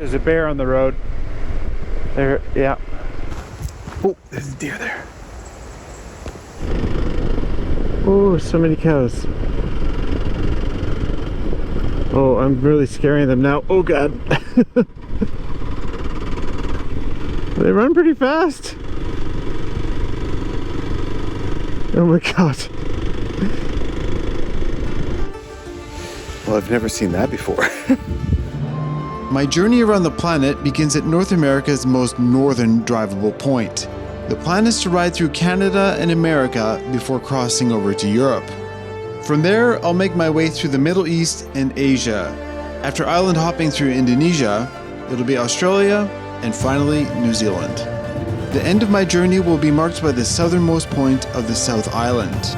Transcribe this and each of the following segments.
There's a bear on the road. There, yeah. Oh, there's a deer there. Oh, so many cows. Oh, I'm really scaring them now. Oh God. They run pretty fast. Oh my God. Well, I've never seen that before. My journey around the planet begins at North America's most northern drivable point. The plan is to ride through Canada and America before crossing over to Europe. From there, I'll make my way through the Middle East and Asia. After island hopping through Indonesia, it'll be Australia, and finally New Zealand. The end of my journey will be marked by the southernmost point of the South Island.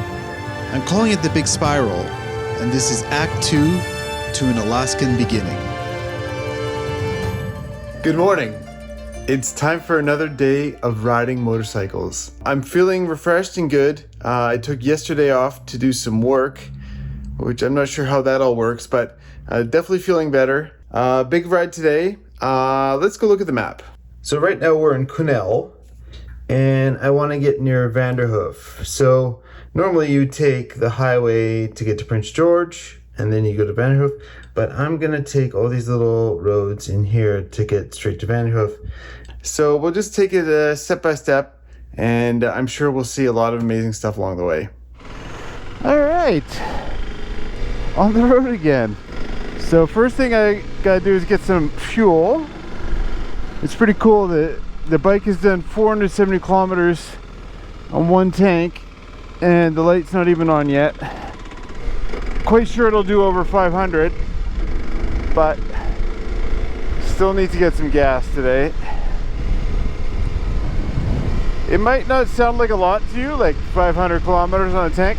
I'm calling it the Big Spiral, and this is Act 2 to an Alaskan beginning. Good morning. It's time for another day of riding motorcycles. I'm feeling refreshed and good. I took yesterday off to do some work, which I'm not sure how that all works, but definitely feeling better. Big ride today. Let's go look at the map. So right now we're in Quesnel, and I want to get near Vanderhoof. So normally you take the highway to get to Prince George, and then you go to Vanderhoof. But I'm gonna take all these little roads in here to get straight to Vanderhoof. So we'll just take it step by step, and I'm sure we'll see a lot of amazing stuff along the way. All right, on the road again. So first thing I gotta do is get some fuel. It's pretty cool that the bike has done 470 kilometers on one tank, and the light's not even on yet. Quite sure it'll do over 500. But still need to get some gas today. It might not sound like a lot to you, like 500 kilometers on a tank,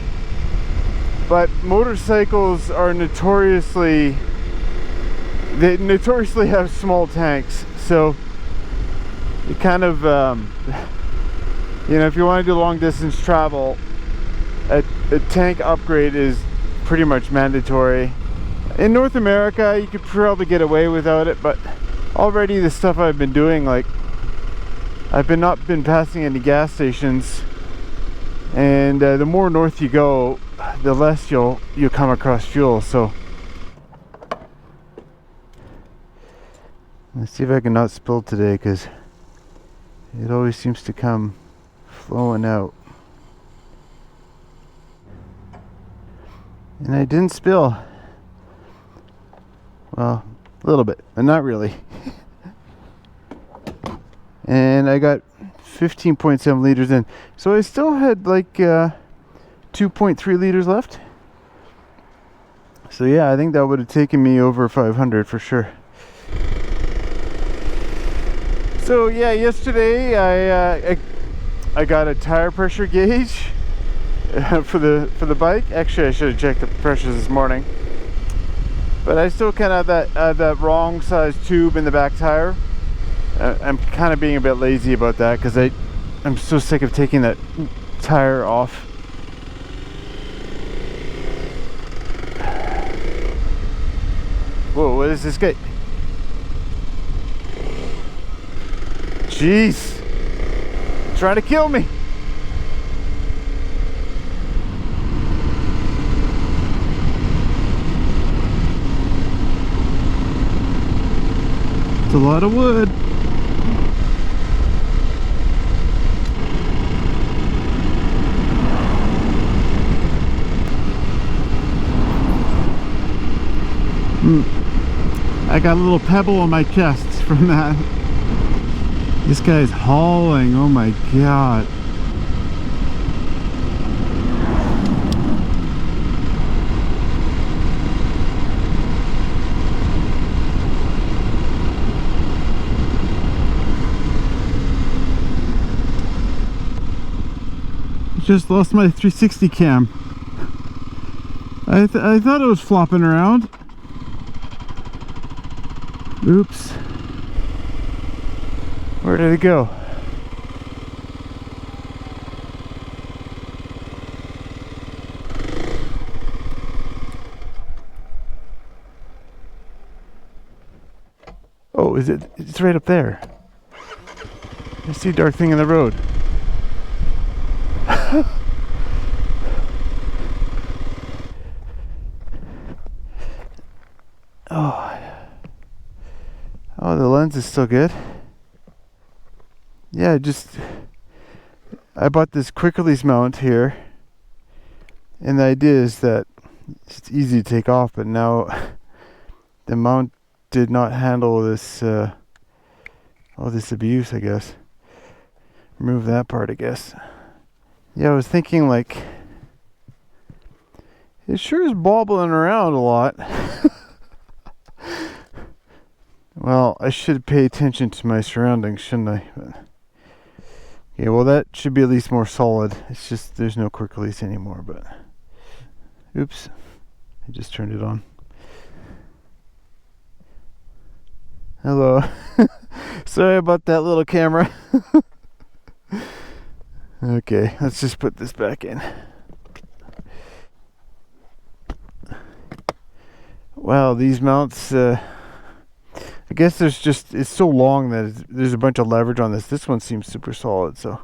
but motorcycles are notoriously have small tanks. So you kind of you know, if you want to do long distance travel, a tank upgrade is pretty much mandatory. In North America, you could probably get away without it, but already the stuff I've been doing, like I've not been passing any gas stations, and the more north you go, the less you'll come across fuel. So let's see if I can not spill today, because it always seems to come flowing out. And I didn't spill. Well, a little bit, but not really. And I got 15.7 liters in. So I still had like 2.3 liters left. So yeah, I think that would have taken me over 500 for sure. So yeah, yesterday I got a tire pressure gauge for the bike. Actually, I should have checked the pressures this morning. But I still kind of have that wrong size tube in the back tire. I'm kind of being a bit lazy about that, because I'm so sick of taking that tire off. Whoa, what is this guy? Jeez, trying to kill me. A lot of wood. I got a little pebble on my chest from that. This guy's hauling, oh my God. Just lost my 360 cam. I thought it was flopping around. Oops. Where did it go? Oh, Oh, is it? It's right up there. I see a dark thing in the road. Oh, the lens is still good. Yeah, I bought this quick release mount here, and the idea is that it's easy to take off, but now the mount did not handle this all this abuse, I guess. Remove that part, I guess. Yeah, I was thinking, like, it sure is bobbling around a lot. Well, I should pay attention to my surroundings, shouldn't I? Okay, well, that should be at least more solid. It's just there's no quick release anymore, but oops, I just turned it on. Hello. Sorry about that little camera. Okay, let's just put this back in. Wow, these mounts, I guess it's so long that there's a bunch of leverage on this. This one seems super solid, so.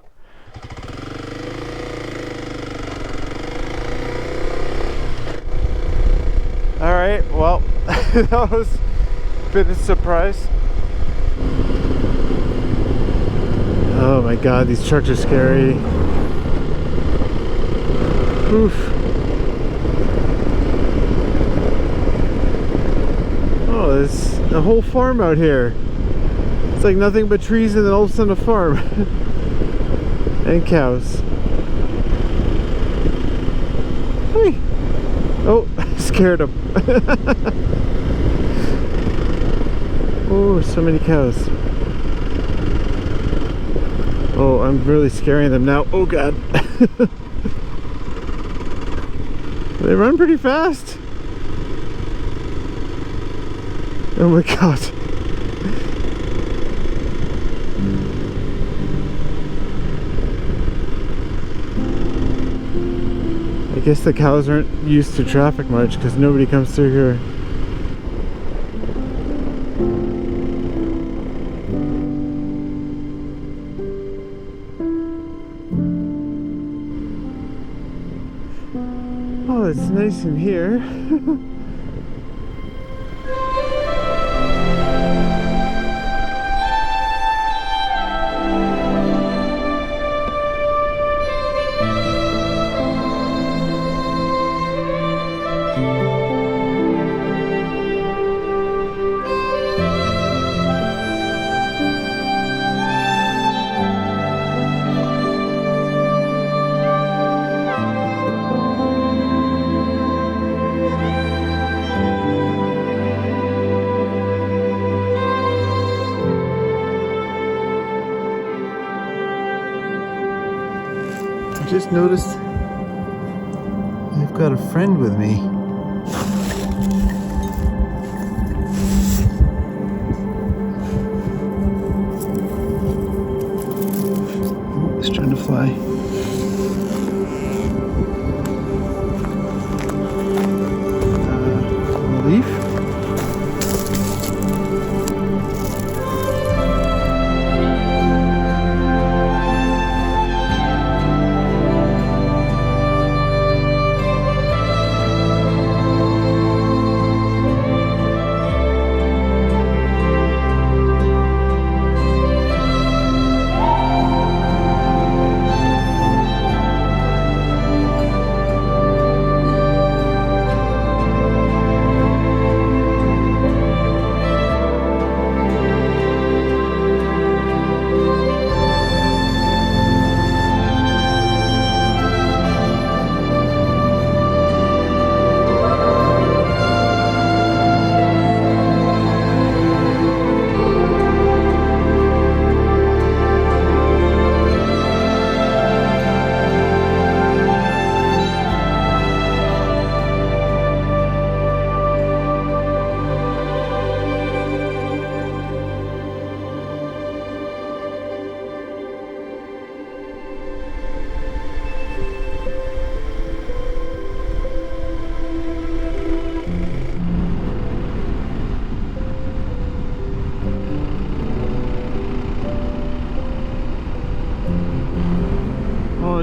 Alright, well, that was a bit of a surprise. Oh my god, these trucks are scary. Oof. Oh, there's a whole farm out here. It's like nothing but trees and then all of a sudden a farm. And cows. Hey! Oh, scared him. Oh, so many cows. Oh, I'm really scaring them now. Oh god. They run pretty fast. Oh my god. I guess the cows aren't used to traffic much because nobody comes through here. Oh, it's nice in here. Just noticed I've got a friend with me. Oh, it's trying to fly. A leaf?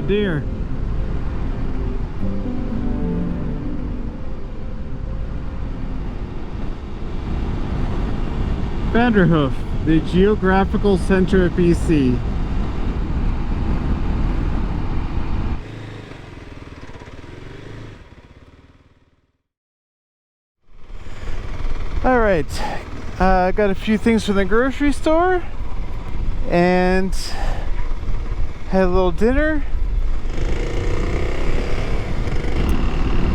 deer. Vanderhoof, the geographical center of BC. All right, I got a few things from the grocery store and had a little dinner.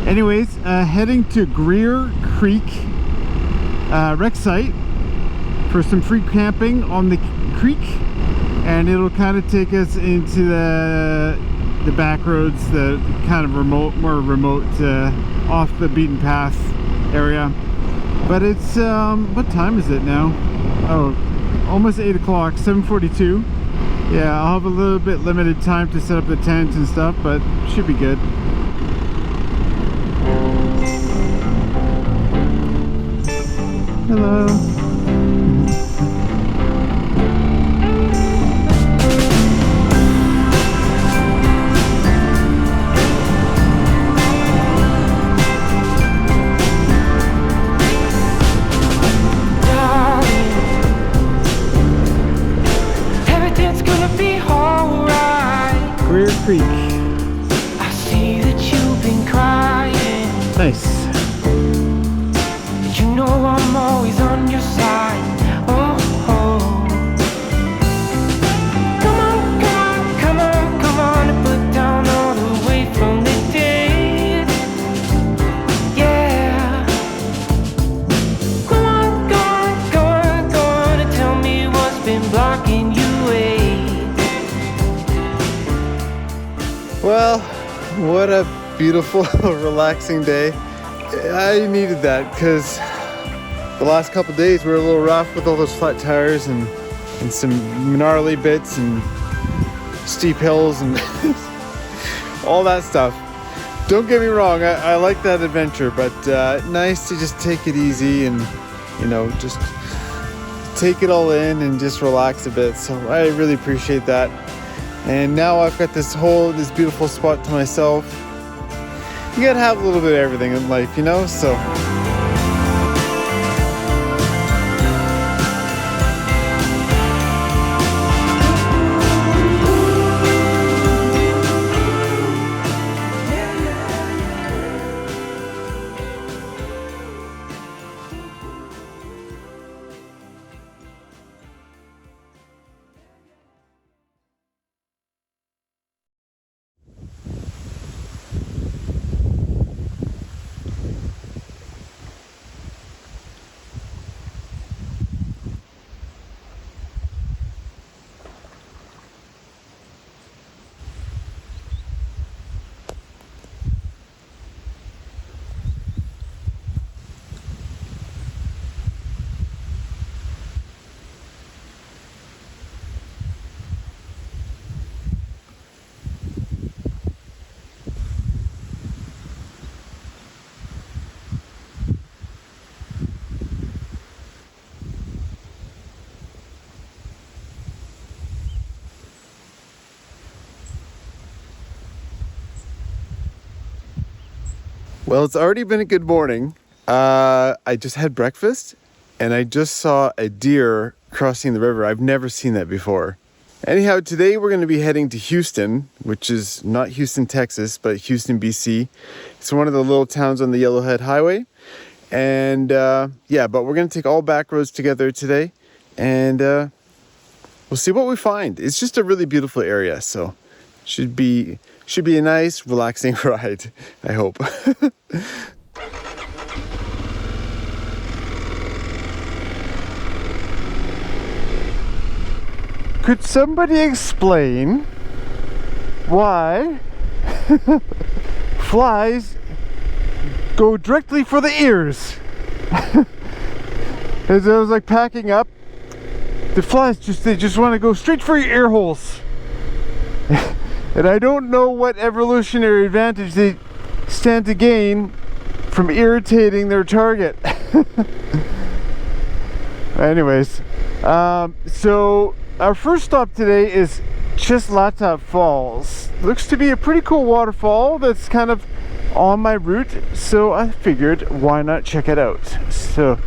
Anyways, heading to Greer Creek rec site for some free camping on the creek, and it'll kind of take us into the back roads, the kind of more remote, off the beaten path area. But it's what time is it now? Oh, almost 8 o'clock, 7:42. Yeah, I'll have a little bit limited time to set up the tent and stuff, but should be good. Hello. Greer Creek. I see that you've been crying. Nice. But you know I'm always on your side. Oh, oh. Come on, come on, come on, come on, and put down all the weight from the dead. Yeah. Go on, go on, go on, go on, and tell me what's been blocking you away. Well, what a beautiful, relaxing day. I needed that because the last couple days were a little rough with all those flat tires and some gnarly bits and steep hills and all that stuff. Don't get me wrong, I like that adventure, but nice to just take it easy and, you know, just take it all in and just relax a bit. So I really appreciate that. And now I've got this beautiful spot to myself. You gotta have a little bit of everything in life, you know? So. Well, it's already been a good morning. I just had breakfast and I just saw a deer crossing the river. I've never seen that before. Anyhow, today we're going to be heading to Houston, which is not Houston, Texas, but Houston, BC. It's one of the little towns on the Yellowhead Highway. And yeah, but we're going to take all back roads together today and we'll see what we find. It's just a really beautiful area, so should be a nice, relaxing ride, I hope. Could somebody explain why flies go directly for the ears? As I was like packing up, the flies they just want to go straight for your ear holes. And I don't know what evolutionary advantage they stand to gain from irritating their target. Anyways, so our first stop today is Chislata Falls. Looks to be a pretty cool waterfall that's kind of on my route, so I figured why not check it out. So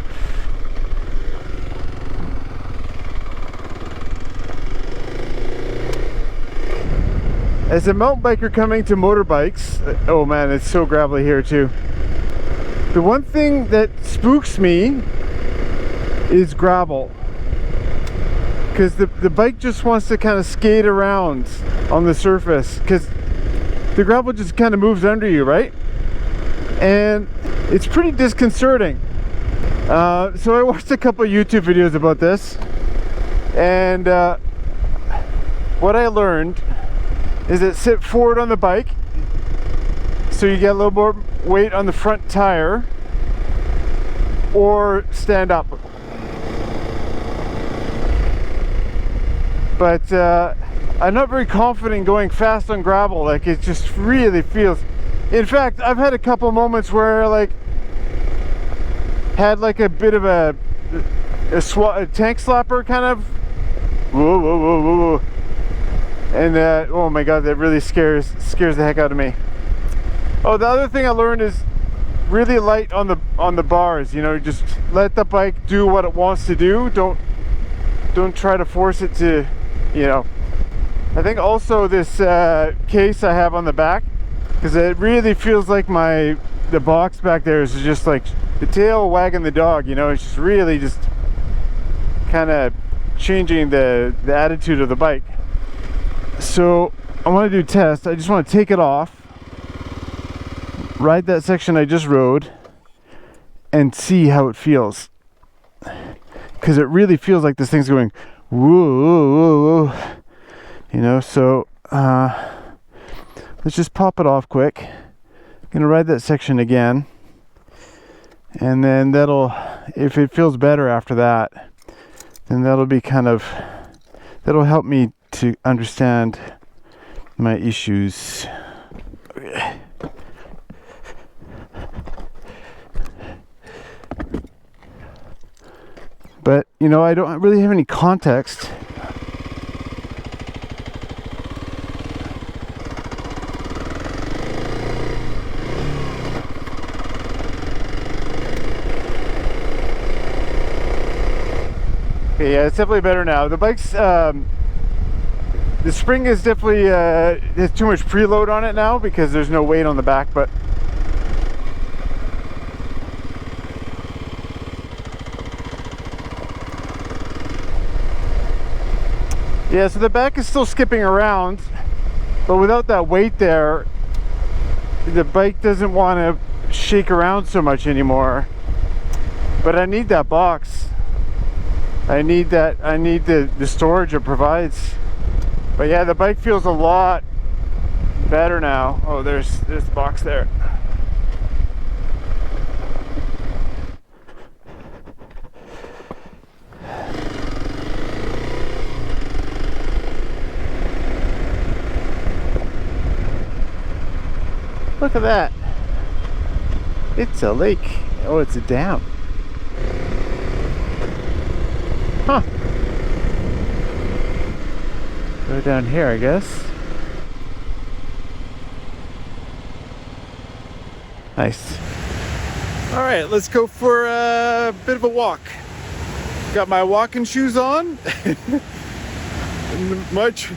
as a mountain biker coming to motorbikes, oh man, it's so gravelly here too. The one thing that spooks me is gravel, because the bike just wants to kind of skate around on the surface, because the gravel just kind of moves under you, right? And it's pretty disconcerting. So I watched a couple YouTube videos about this, and what I learned is that sit forward on the bike so you get a little more weight on the front tire, or stand up. But I'm not very confident going fast on gravel. Like, it just really feels, in fact, I've had a couple moments where like had like a bit of a tank slapper kind of whoa, whoa, whoa, whoa. And oh my god, that really scares the heck out of me. Oh, the other thing I learned is really light on the bars. You know, just let the bike do what it wants to do. Don't try to force it to, you know. I think also this case I have on the back, because it really feels like the box back there is just like the tail wagging the dog. You know, it's just really just kind of changing the attitude of the bike. So I want to do a test. I just want to take it off, ride that section I just rode, and see how it feels, because it really feels like this thing's going whoa, whoa, whoa, whoa. You know, so let's just pop it off quick. I'm gonna ride that section again, and then that'll, if it feels better after that, then that'll be that'll help me to understand my issues. Okay. But you know, I don't really have any context. Okay, yeah, it's definitely better now. The bike's the spring is definitely has too much preload on it now because there's no weight on the back, but yeah, so the back is still skipping around, but without that weight there, the bike doesn't want to shake around so much anymore. But I need that box. I need the storage it provides. But yeah, the bike feels a lot better now. Oh, there's the box there. Look at that. It's a lake. Oh, it's a dam. Huh. Go down here, I guess. Nice. All right, let's go for a bit of a walk. Got my walking shoes on. much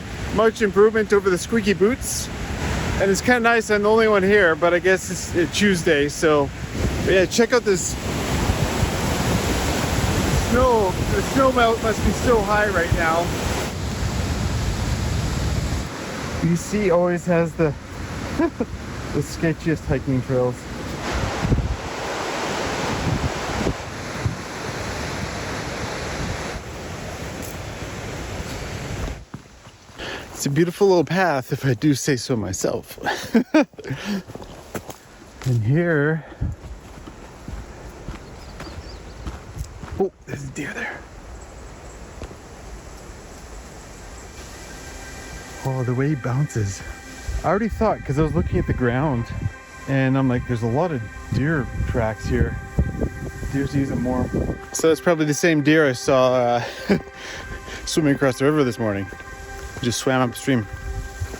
improvement over the squeaky boots. And it's kind of nice, I'm the only one here, but I guess it's Tuesday, so yeah, check out this snow. The snow melt must be so high right now. BC always has the the sketchiest hiking trails. It's a beautiful little path, if I do say so myself. And here, oh, there's a deer there. Oh, the way he bounces. I already thought, because I was looking at the ground, and I'm like, there's a lot of deer tracks here. Deer's using more. So it's probably the same deer I saw swimming across the river this morning. Just swam upstream,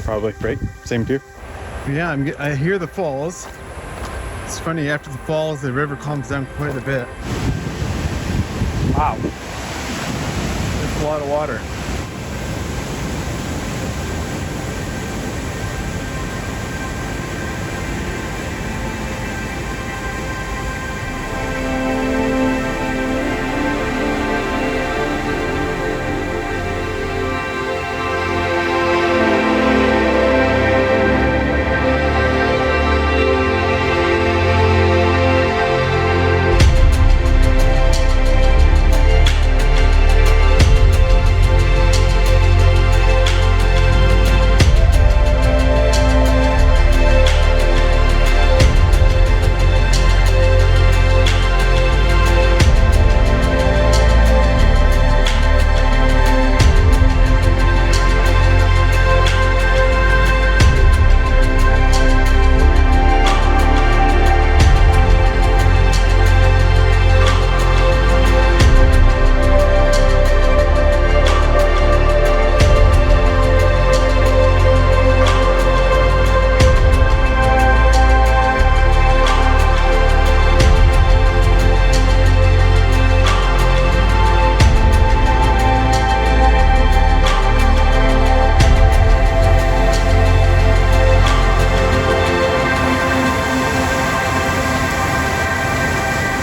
probably, right? Same too. Yeah, I hear the falls. It's funny, after the falls, the river calms down quite a bit. Wow. That's a lot of water.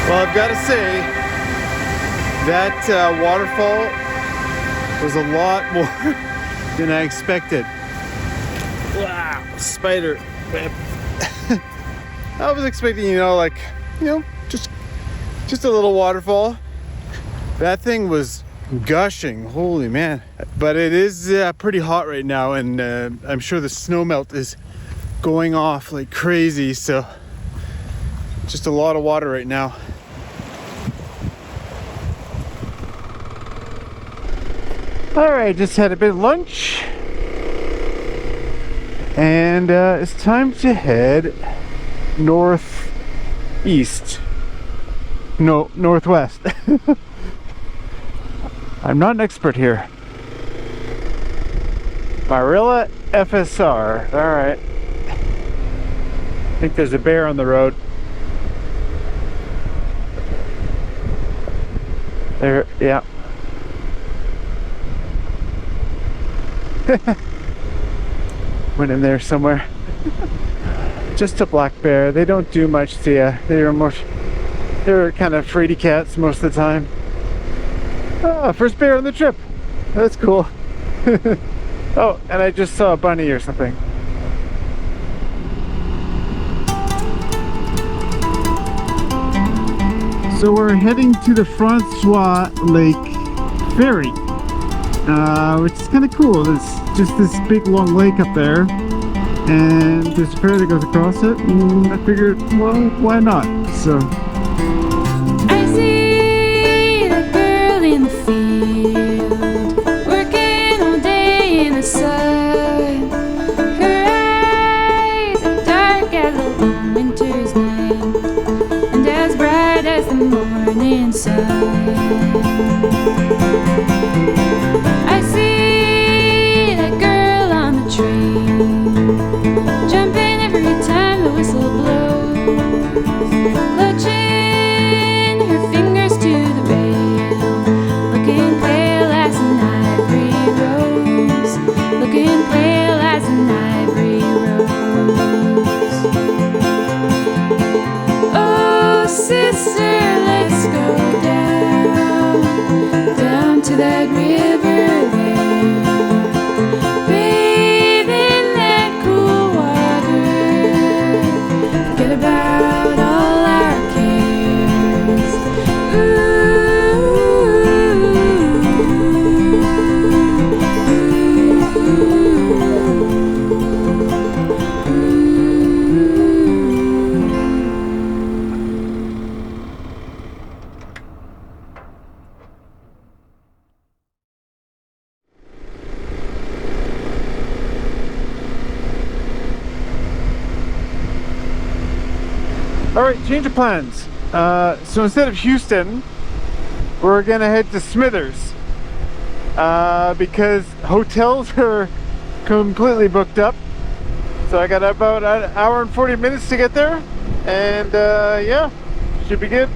Well, I've got to say, that waterfall was a lot more than I expected. Wow, spider web. I was expecting, just a little waterfall. That thing was gushing, holy man. But it is pretty hot right now, and I'm sure the snow melt is going off like crazy, so just a lot of water right now. All right, just had a bit of lunch, and it's time to head northeast. No, northwest. I'm not an expert here. Barilla FSR. All right. I think there's a bear on the road. There, yeah. Went in there somewhere. Just a black bear. They don't do much to you. They're kind of fraidy cats most of the time. Ah, first bear on the trip. That's cool. Oh, and I just saw a bunny or something. So we're heading to the Francois Lake Ferry. Which is kind of cool. There's just this big long lake up there, and there's a ferry that goes across it, and I figured, well, why not? So I see that girl in the field, working all day in the sun. Her eyes are dark as a long winter's night, and as bright as the morning sun. I see that girl on the train, jumping every time the whistle blows, clutching her fingers to the rail, looking pale as an ivory rose, looking pale as an ivory rose. Oh, sister, let's go down to that river there, bathe in that cool water, forget about all our cares. all right, change of plans. So instead of Houston, we're gonna head to Smithers. because hotels are completely booked up. So I got about an hour and 40 minutes to get there, and yeah, should be good.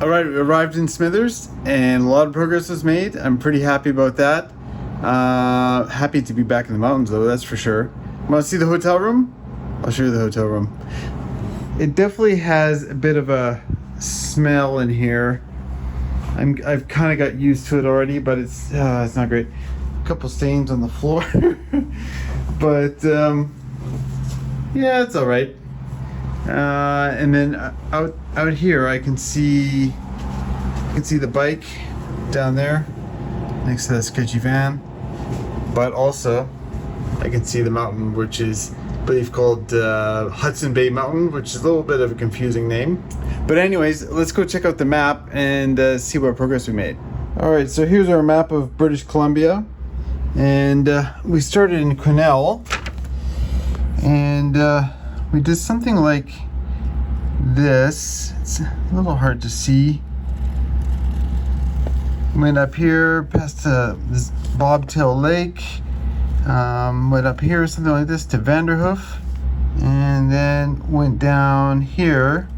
Alright, we arrived in Smithers and a lot of progress was made. I'm pretty happy about that. Happy to be back in the mountains though, that's for sure. Want to see the hotel room? I'll show you the hotel room. It definitely has a bit of a smell in here. I've kind of got used to it already, but it's not great. A couple stains on the floor. But yeah, it's alright. And then out here I can see the bike down there next to that sketchy van, but also I can see the mountain, which is I believe called Hudson Bay Mountain, which is a little bit of a confusing name. But anyways, let's go check out the map and see what progress we made. Alright, so here's our map of British Columbia, and we started in Quesnel, and we did something like this. It's a little hard to see. Went up here past this Bobtail Lake, went up here something like this to Vanderhoof, and then went down here,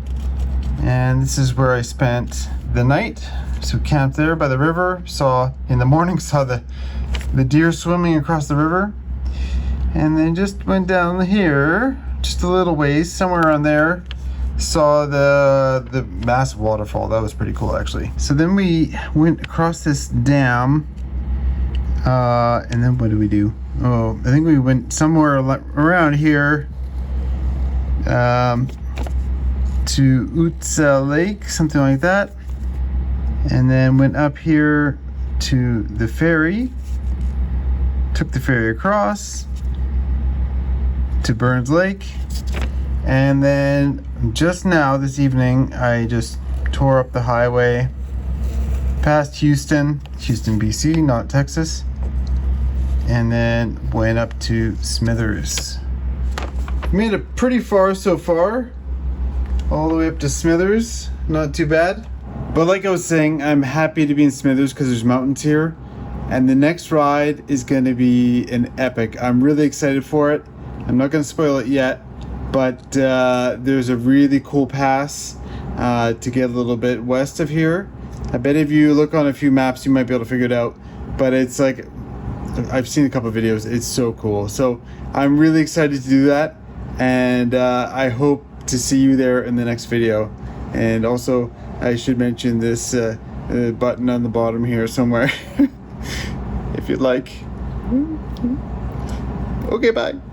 and this is where I spent the night. So camped there by the river, in the morning saw the deer swimming across the river, and then just went down here just a little ways, somewhere around there, saw the massive waterfall. That was pretty cool actually. So then we went across this dam, and then what did we do? Oh, I think we went somewhere around here to Utsa Lake, something like that, and then went up here to the ferry, took the ferry across to Burns Lake, and then just now this evening I just tore up the highway past Houston, BC, not Texas, and then went up to Smithers. Made it pretty far so far, all the way up to Smithers, not too bad. But like I was saying, I'm happy to be in Smithers because there's mountains here, and the next ride is going to be an epic. I'm really excited for it. I'm not going to spoil it yet, but there's a really cool pass to get a little bit west of here. I bet if you look on a few maps you might be able to figure it out, but it's like I've seen a couple of videos. It's so cool. So I'm really excited to do that, and I hope to see you there in the next video. And also, I should mention this button on the bottom here somewhere if you'd like. Okay, bye.